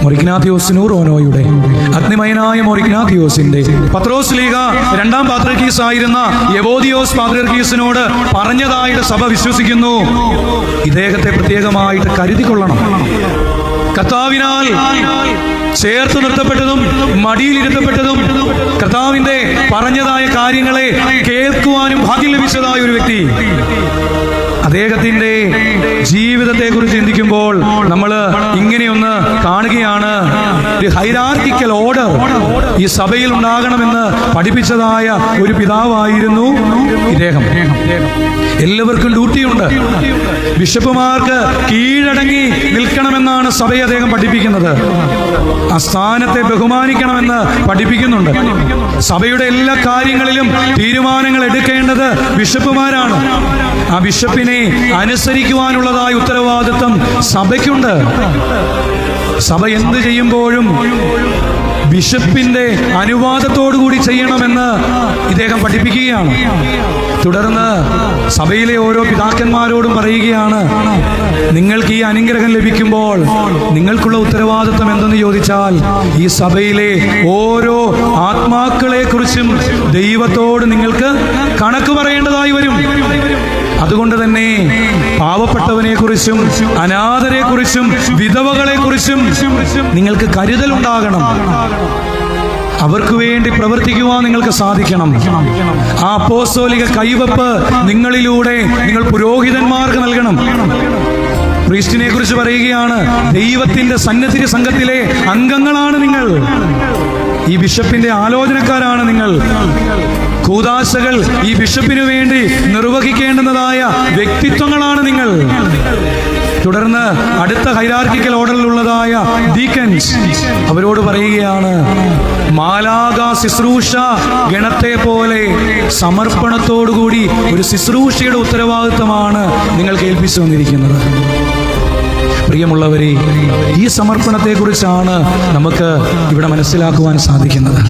മൊറിഗ്നാഥിയോസ് നൂറോനോയുടെ അഗ്നിമയനായ മൊറിഗ്നാഥിയോസിന്റെ പത്രോസ് ലീഗ രണ്ടാം പാത്രിയർക്കീസ് ആയിരുന്ന യെവോദിയോസ് പാത്രിയർക്കീസിനോട് പറഞ്ഞതായിട്ട് സഭ വിശ്വസിക്കുന്നു. ഇദ്ദേഹത്തെ പ്രത്യേകമായിട്ട് കരുതിക്കൊള്ളണം. കർത്താവിനാൽ ചേർത്ത് നിർത്തപ്പെട്ടതും മടിയിലിരുത്തപ്പെട്ടതും കർത്താവിന്റെ പറഞ്ഞതായ കാര്യങ്ങളെ കേൾക്കുവാനും ഭാഗ്യം ലഭിച്ചതായ ഒരു വ്യക്തി. അദ്ദേഹത്തിന്റെ ജീവിതത്തെ കുറിച്ച് ചിന്തിക്കുമ്പോൾ നമ്മൾ ഇങ്ങനെയൊന്ന് കാണുകയാണ്. ഒരു ഹൈറാർക്കിക്കൽ ഓർഡർ ഈ സഭയിൽ ഉണ്ടാകണമെന്ന് പഠിപ്പിച്ചതായ ഒരു പിതാവായിരുന്നു ഇദ്ദേഹം. എല്ലാവർക്കും ഡ്യൂട്ടിയുണ്ട്. ബിഷപ്പുമാർക്ക് കീഴടങ്ങി നിൽക്കണമെന്നാണ് സഭയെ അദ്ദേഹം പഠിപ്പിക്കുന്നത്. ആ സ്ഥാനത്തെ ബഹുമാനിക്കണമെന്ന് പഠിപ്പിക്കുന്നുണ്ട്. സഭയുടെ എല്ലാ കാര്യങ്ങളിലും തീരുമാനങ്ങൾ എടുക്കേണ്ടത് ബിഷപ്പുമാരാണ്. ആ ബിഷപ്പിനെ അനുസരിക്കുവാനുള്ളതായ ഉത്തരവാദിത്വം സഭയ്ക്കുണ്ട്. സഭ എന്ത് ചെയ്യുമ്പോഴും ബിഷപ്പിന്റെ അനുവാദത്തോടുകൂടി ചെയ്യണമെന്ന് ഇദ്ദേഹം പഠിപ്പിക്കുകയാണ്. തുടർന്ന് സഭയിലെ ഓരോ പിതാക്കന്മാരോടും പറയുകയാണ്, നിങ്ങൾക്ക് ഈ അനുഗ്രഹം ലഭിക്കുമ്പോൾ നിങ്ങൾക്കുള്ള ഉത്തരവാദിത്വം എന്തെന്ന് ചോദിച്ചാൽ ഈ സഭയിലെ ഓരോ ആത്മാക്കളെ കുറിച്ചും ദൈവത്തോട് നിങ്ങൾക്ക് കണക്ക് പറയേണ്ടതായി വരും. അതുകൊണ്ട് തന്നെ പാവപ്പെട്ടവനെ കുറിച്ചും അനാഥരെ കുറിച്ചും വിധവകളെ കുറിച്ചും നിങ്ങൾക്ക് കരുതലുണ്ടാകണം. അവർക്ക് വേണ്ടി പ്രവർത്തിക്കുവാൻ നിങ്ങൾക്ക് സാധിക്കണം. ആ അപ്പോസ്തോലിക കൈവപ്പ് നിങ്ങളിലൂടെ നിങ്ങൾ പുരോഹിതന്മാർക്ക് നൽകണം. പ്രീസ്റ്റിനെ കുറിച്ച് പറയുകയാണ്, ദൈവത്തിന്റെ സന്നിധി സംഘത്തിലെ അംഗങ്ങളാണ് നിങ്ങൾ. ഈ ബിഷപ്പിന്റെ ആലോചനക്കാരാണ് നിങ്ങൾ. കൂദാശകൾ ഈ ബിഷപ്പിനു വേണ്ടി നിർവഹിക്കേണ്ടുന്നതായ വ്യക്തിത്വങ്ങളാണ് നിങ്ങൾ. തുടർന്ന് അടുത്ത ഹൈറാർക്കിക്കൽ ഓർഡറിലുള്ളതായ ഡീക്കൻസ് അവരോട് പറയുകയാണ്, മാലാഖ ശുശ്രൂഷ ഗണത്തെ പോലെ സമർപ്പണത്തോടുകൂടി ഒരു ശുശ്രൂഷയുടെ ഉത്തരവാദിത്വമാണ് നിങ്ങൾ കേൾപ്പിച്ചു വന്നിരിക്കുന്നത്. പ്രിയമുള്ളവരെ, ഈ സമർപ്പണത്തെക്കുറിച്ചാണ് നമുക്ക് ഇവിടെ മനസ്സിലാക്കുവാൻ സാധിക്കുന്നത്.